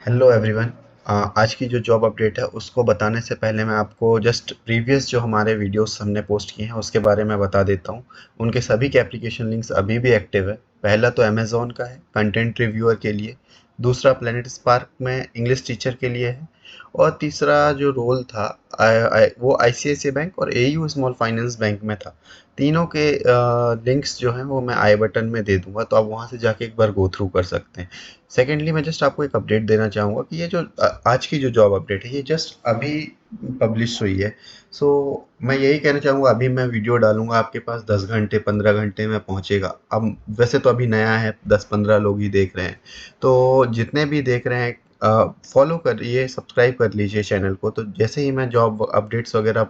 Hello everyone. आज की जो जॉब अपडेट है उसको बताने से पहले मैं आपको जस्ट प्रीवियस जो हमारे वीडियोस हमने पोस्ट किए हैं उसके बारे में बता देता हूँ। उनके सभी के एप्लीकेशन लिंक्स अभी भी एक्टिव है। पहला तो अमेज़ॉन का है कंटेंट रिव्यूअर के लिए, दूसरा प्लेनेट स्पार्क में इंग्लिश टीचर के लिए है, और तीसरा जो रोल था वो आईसीआईसीआई बैंक और एयू स्मॉल फाइनेंस बैंक में था। तीनों के लिंक्स जो हैं वो मैं आई बटन में दे दूंगा, तो आप वहाँ से जाके एक बार गो थ्रू कर सकते हैं। सेकेंडली मैं जस्ट आपको एक अपडेट देना चाहूँगा कि ये जो आज की जो जॉब अपडेट है ये जस्ट अभी पब्लिश हुई है। सो मैं यही कहना चाहूँगा, अभी मैं वीडियो डालूंगा आपके पास 10 घंटे 15 घंटे में पहुँचेगा। अब वैसे तो अभी नया है, 10-15 लोग ही देख रहे हैं, तो जितने भी देख रहे हैं फॉलो करिए, सब्सक्राइब कर लीजिए चैनल को। तो जैसे ही मैं जॉब अपडेट्स वगैरह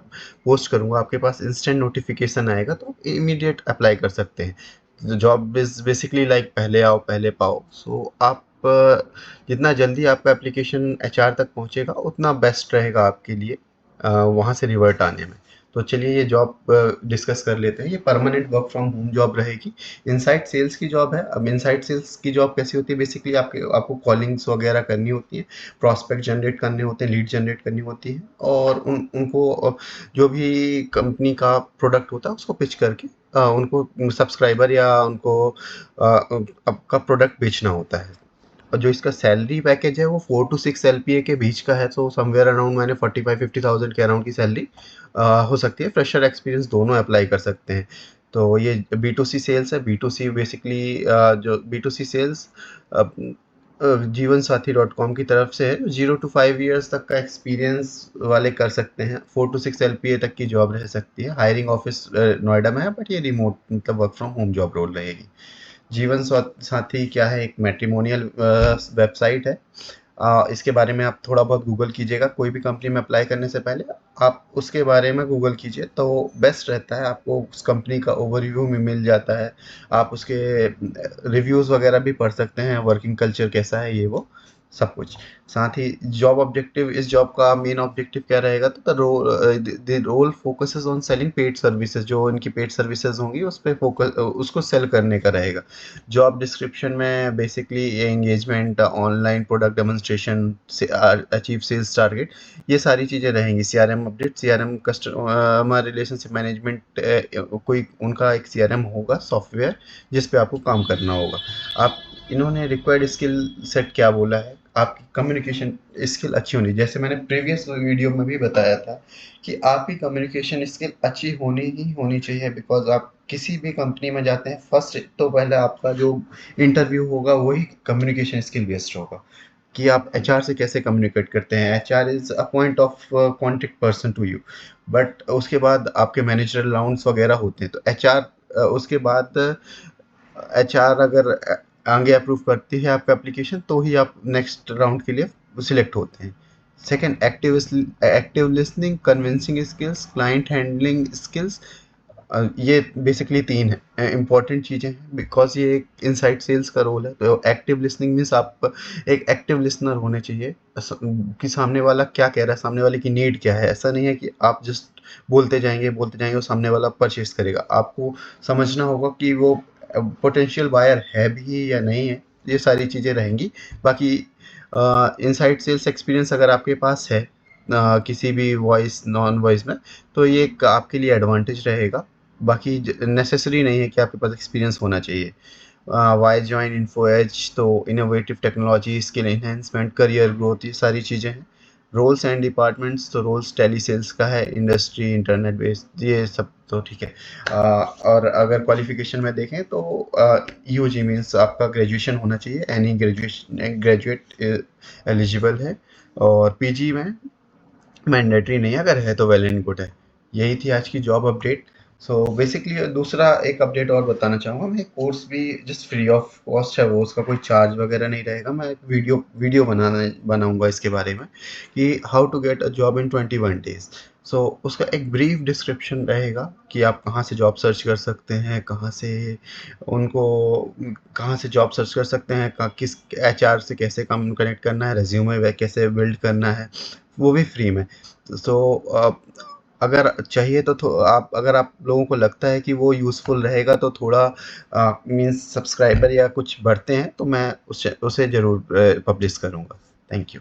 पोस्ट करूँगा आपके पास इंस्टेंट नोटिफिकेशन आएगा, तो इमीडिएट अप्लाई कर सकते हैं। जॉब इज़ बेसिकली लाइक पहले आओ पहले पाओ। सो आप जितना जल्दी आपका एप्लीकेशन एचआर तक पहुंचेगा उतना बेस्ट रहेगा आपके लिए वहां से रिवर्ट आने में। तो चलिए ये जॉब डिस्कस कर लेते हैं। ये permanent work from home job रहेगी। इनसाइड सेल्स की जॉब है। अब इनसाइड सेल्स की जॉब कैसी होती है, बेसिकली आपको कॉलिंग्स वगैरह करनी होती है, प्रॉस्पेक्ट जनरेट करने होते हैं, लीड जनरेट करनी होती है, और उनको जो भी कंपनी का प्रोडक्ट होता है उसको पिच करके उनको सब्सक्राइबर या उनको आपका प्रोडक्ट बेचना होता है। और जो इसका सैलरी पैकेज है वो 4 to 6 एलपीए के बीच का है। तो समवेयर अराउंड मैंने 45-50,000 के अराउंड की सैलरी हो सकती है। फ्रेशर एक्सपीरियंस दोनों अप्लाई कर सकते हैं। तो ये बी टू सी सेल्स है। बी टू सी बेसिकली जो बी टू सी सेल्स जीवन साथी .com की तरफ से है। 0 to 5 years तक का एक्सपीरियंस वाले कर सकते हैं। 4 to 6 एलपीए तक की जॉब रह सकती है। हायरिंग ऑफिस नोएडा में है, बट ये रिमोट मतलब work from home job role रहेगी। जीवन साथी क्या है, एक मैट्रिमोनियल वेबसाइट है। इसके बारे में आप थोड़ा बहुत गूगल कीजिएगा। कोई भी कंपनी में अप्लाई करने से पहले आप उसके बारे में गूगल कीजिए तो बेस्ट रहता है। आपको उस कंपनी का ओवरव्यू में मिल जाता है। आप उसके रिव्यूज़ वगैरह भी पढ़ सकते हैं, वर्किंग कल्चर कैसा है, ये वो सब कुछ। साथ ही जॉब ऑब्जेक्टिव, इस जॉब का मेन ऑब्जेक्टिव क्या रहेगा, तो the role focuses on selling paid services. जो इनकी पेड सर्विसेज होंगी उस पर फोकस, उसको सेल करने का रहेगा। जॉब डिस्क्रिप्शन में बेसिकली ये engagement, online product demonstration, achieve sales target, ये सारी चीज़ें रहेंगी। CRM update, CRM customer relationship management, कोई उनका एक सीआरएम होगा सॉफ्टवेयर जिस पे आपको काम करना होगा। आप इन्होंने रिक्वायर्ड स्किल सेट क्या बोला है, आपकी कम्युनिकेशन स्किल अच्छी होनी। जैसे मैंने प्रीवियस वीडियो में भी बताया था कि आपकी कम्युनिकेशन स्किल अच्छी होनी ही होनी चाहिए, बिकॉज आप किसी भी कंपनी में जाते हैं फर्स्ट तो पहले आपका जो इंटरव्यू होगा वही कम्युनिकेशन स्किल बेस्ड होगा, कि आप एचआर से कैसे कम्युनिकेट करते हैं। HR is a point of contact person to you, but उसके बाद आपके मैनेजरल राउंड्स वगैरह होते हैं। तो एचआर उसके बाद एचआर अगर आगे अप्रूव करती है आपका एप्लीकेशन तो ही आप नेक्स्ट राउंड के लिए सिलेक्ट होते हैं। Second, active listening, convincing skills, client handling skills. ये बेसिकली तीन इंपॉर्टेंट चीज़ें हैं, बिकॉज ये एक इनसाइड सेल्स का रोल है। तो एक्टिव लिसनिंग मीन्स आप एक एक्टिव लिसनर होने चाहिए कि सामने वाला क्या कह रहा है, सामने वाले की नीड क्या है। ऐसा नहीं है कि आप जस्ट बोलते जाएंगे और सामने वाला परचेज करेगा। आपको समझना होगा कि वो पोटेंशियल बायर है भी या नहीं है। ये सारी चीज़ें रहेंगी। बाकी इनसाइड सेल्स एक्सपीरियंस अगर आपके पास है किसी भी वॉइस नॉन वॉइस में, तो ये एक आपके लिए एडवांटेज रहेगा। बाकी नेसेसरी नहीं है कि आपके पास एक्सपीरियंस होना चाहिए। वाई जॉइन इन्फो एज, तो innovative technology, skill enhancement, career growth, ये सारी चीज़ें हैं। रोल्स एंड डिपार्टमेंट्स, तो रोल्स टेली सेल्स का है, इंडस्ट्री इंटरनेट बेस्ड, ये सब तो ठीक है। और अगर क्वालिफिकेशन में देखें तो यूजी मीन्स आपका ग्रेजुएशन होना चाहिए। एनी ग्रेजुएट एलिजिबल है। और पीजी में मैंडेटरी नहीं है, अगर है तो वेल एंड गुड है। यही थी आज की जॉब अपडेट। सो बेसिकली दूसरा एक अपडेट और बताना चाहूँगा, मैं कोर्स भी जस्ट फ्री ऑफ कॉस्ट है वो, उसका कोई चार्ज वगैरह नहीं रहेगा। मैं एक वीडियो बनाऊंगा इसके बारे में कि how to get a job in 21 days। So उसका एक ब्रीफ डिस्क्रिप्शन रहेगा कि आप कहाँ से जॉब सर्च कर सकते हैं, उनको कहाँ से जॉब सर्च कर सकते हैं, किस एचआर से कैसे काम कनेक्ट करना है, रेज्यूमे कैसे बिल्ड करना है, वो भी फ्री में। सो अगर चाहिए तो आप, अगर आप लोगों को लगता है कि वो यूज़फुल रहेगा तो थोड़ा मीन्स सब्सक्राइबर या कुछ बढ़ते हैं तो मैं उसे ज़रूर पब्लिश करूँगा। Thank you.